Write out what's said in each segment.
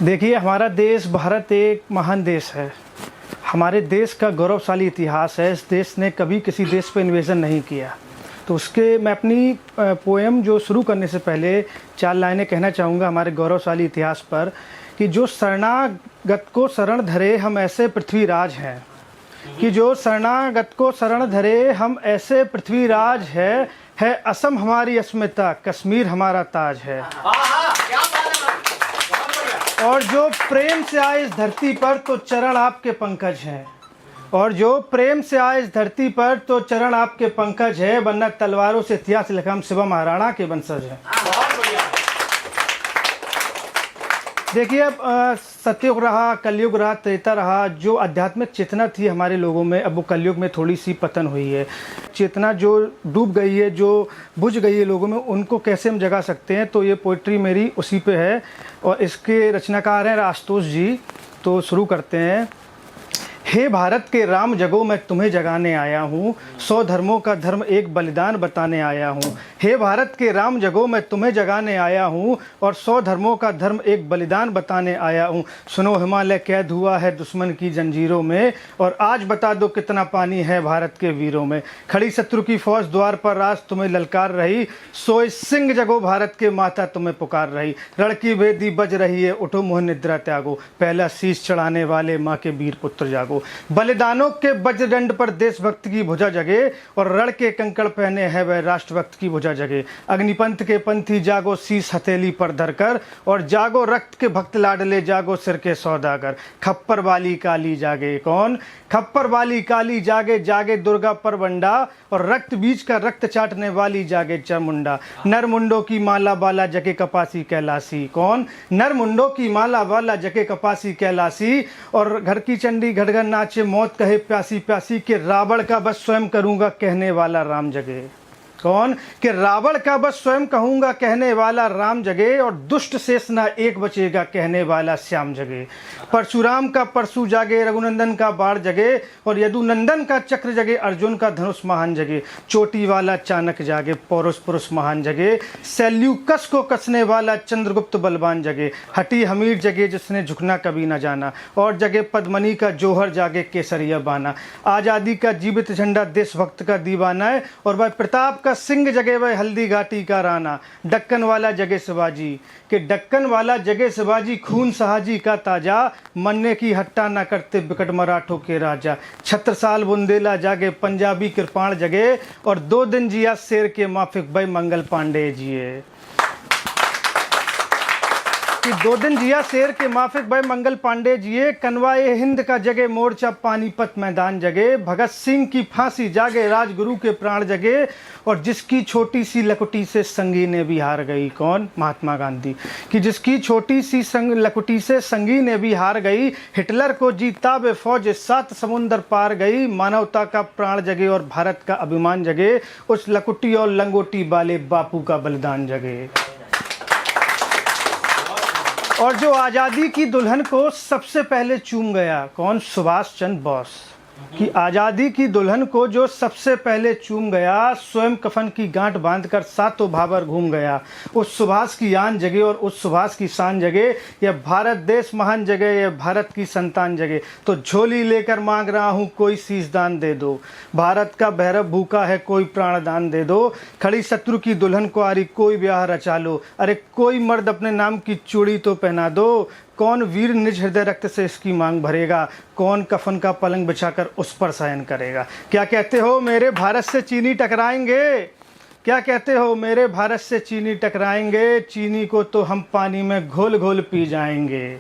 देखिए, हमारा देश भारत एक महान देश है। हमारे देश का गौरवशाली इतिहास है। इस देश ने कभी किसी देश पर इन्वेजन नहीं किया। तो उसके मैं अपनी पोएम जो शुरू करने से पहले 4 लाइनें कहना चाहूँगा हमारे गौरवशाली इतिहास पर कि जो शरणागत को शरण धरे हम ऐसे पृथ्वीराज हैं, कि जो शरणागत को शरण धरे हम ऐसे पृथ्वीराज है असम हमारी अस्मिता, कश्मीर हमारा ताज है। और जो प्रेम से आए इस धरती पर तो चरण आपके पंकज हैं। और जो प्रेम से आए इस धरती पर तो चरण आपके पंकज है, वरना तलवारों से इतिहास लिखा हम शिवा महाराणा के वंशज हैं। देखिए, अब सतयुग रहा, कलयुग रहा, त्रेता रहा। जो आध्यात्मिक चेतना थी हमारे लोगों में, अब वो कलयुग में थोड़ी सी पतन हुई है। चेतना जो डूब गई है, जो बुझ गई है लोगों में, उनको कैसे हम जगा सकते हैं, तो ये पोइट्री मेरी उसी पे है। और इसके रचनाकार हैं आशुतोष जी। तो शुरू करते हैं। हे भारत के राम जगो, मैं तुम्हें जगाने आया हूँ, 100 धर्मों का धर्म एक बलिदान बताने आया हूँ। हे भारत के राम जगो, मैं तुम्हें जगाने आया हूँ और 100 धर्मों का धर्म एक बलिदान बताने आया हूँ। सुनो, हिमालय कैद हुआ है दुश्मन की जंजीरों में, और आज बता दो कितना पानी है भारत के वीरों में। खड़ी शत्रु की फौज द्वार पर राज तुम्हें ललकार रही, सोए सिंह जगो भारत के माता तुम्हें पुकार रही। रणकी भेदी बज रही है, उठो मोह निद्रा त्यागो, पहला शीश चढ़ाने वाले माँ के वीर पुत्र जागो। बलिदानों के वज्रदंड पर देशभक्त की भुजा जगे, और रण के कंकड़ पहने है वह राष्ट्रभक्त की भुजा जगे। अग्निपंथ के पंथी जागो शीस हथेली पर धरकर, और जागो रक्त के भक्त लाडले जागो सिर के सौदागर। खप्पर वाली काली जागे, कौन? खप्पर वाली काली जागे, जागे दुर्गा परवंडा, और रक्त बीज का रक्त चाटने वाली जागे चामुंडा। नरमुंडों की माला वाला जगे कपासी कैलासी, कौन? नरमुंडों की माला वाला जगे कपासी कैलासी। और घर की चंडी घड़घड़ नाचे, मौत कहे प्यासी प्यासी, के रावण का बस स्वयं करूंगा कहने वाला राम जगे, कौन? कि रावण का बस स्वयं कहूंगा कहने वाला राम जगे, और दुष्ट शेष ना एक बचेगा कहने वाला श्याम जगे। परशुराम का परशु जागे, रघुनंदन का बाण जगे, और यदुनंदन का चक्र जगे, अर्जुन का धनुष महान जगे। चोटी वाला चाणक्य जागे, पौरुष पुरुष महान जगे। सैल्यूकस को कसने वाला चंद्रगुप्त बलवान जगे। हटी हमीर जगे जिसने झुकना कभी न जाना, और जगे पद्मनी का जौहर जागे केसरिया बाना। आज़ादी का जीवित झंडा देशभक्त का दीवाना है, और वह प्रताप का सिंह जगे वह हल्दी घाटी का राना। डक्कन वाला जगे शिवाजी, कि डक्कन वाला जगे शिवाजी, खून सहाजी का ताजा, मन्ने की हट्टा ना करते बिकट मराठों के राजा। छत्रसाल बुंदेला जागे, पंजाबी कृपाण जगे, और 2 दिन जिया शेर के माफिक भाई मंगल पांडे जिए। कि 2 दिन जिया शेर के माफिक भाई मंगल पांडे जिए। कनवाए हिंद का जगे मोर्चा, पानीपत मैदान जगे। भगत सिंह की फांसी जागे, राजगुरु के प्राण जगे, और जिसकी छोटी सी लकुटी से संगीने भी हार गई, कौन? महात्मा गांधी। कि जिसकी छोटी सी लकुटी से संगीने भी हार गई, हिटलर को जीता वे फौज 7 समुंदर पार गई। मानवता का प्राण जगे और भारत का अभिमान जगे, उस लकुटी और लंगोटी वाले बापू का बलिदान जगे। और जो आज़ादी की दुल्हन को सबसे पहले चूम गया, कौन? सुभाष चंद्र बोस। कि आज़ादी की दुल्हन को जो सबसे पहले चूम गया, स्वयं कफन की गांठ बांधकर सातों भावर घूम गया। उस सुभाष की आन जगे और उस सुभाष की शान जगे। यह भारत देश महान जगे, यह भारत की संतान जगे। तो झोली लेकर मांग रहा हूँ कोई शीशदान दे दो, भारत का भैरव भूखा है कोई प्राणदान दे दो। खड़ी शत्रु की दुल्हन को आरी कोई ब्याह रचा लो, अरे कोई मर्द अपने नाम की चूड़ी तो पहना दो। कौन वीर निज हृदय रक्त से इसकी मांग भरेगा, कौन कफन का पलंग बिछाकर उस पर शयन करेगा। क्या कहते हो मेरे भारत से चीनी टकराएंगे? क्या कहते हो मेरे भारत से चीनी टकराएंगे? चीनी को तो हम पानी में घोल घोल पी जाएंगे।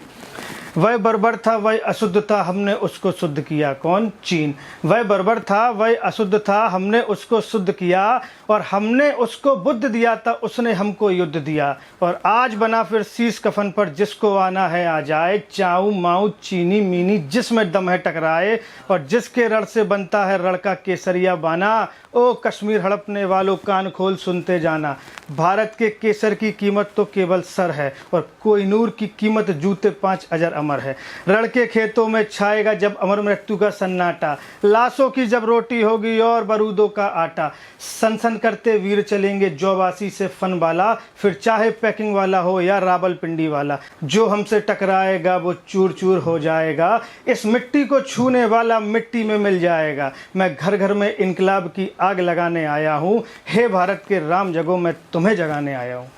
वह बर्बर था वह अशुद्ध था, हमने उसको शुद्ध किया, कौन? चीन। वह बर्बर था वह अशुद्ध था, हमने उसको शुद्ध किया, और हमने उसको बुद्ध दिया था, उसने हमको युद्ध दिया। और आज बना फिर शीश कफन पर, जिसको आना है आ जाए। चाऊ माऊ चीनी मीनी जिसमें दम है टकराए, और जिसके रण से बनता है रण का केसरिया बाना। ओ कश्मीर हड़पने वालों कान खोल सुनते जाना, भारत के केसर की कीमत तो केवल सर है, और कोहिनूर की कीमत जूते 5 अजर अमर है। रण के खेतों में छाएगा जब अमर मृत्यु का सन्नाटा, लाशों की जब रोटी होगी और बारूदों का आटा, सन करते वीर चलेंगे जौबासी से फन वाला, फिर चाहे पैकिंग वाला हो या रावलपिंडी वाला, जो हमसे टकराएगा वो चूर चूर हो जाएगा, इस मिट्टी को छूने वाला मिट्टी में मिल जाएगा। मैं घर घर में इनकलाब की आग लगाने आया हूँ, हे भारत के राम जगो मैं तुम्हें जगाने आया हूँ।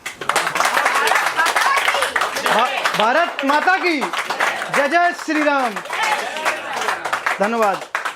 भारत माता की जय, जय श्री राम। धन्यवाद।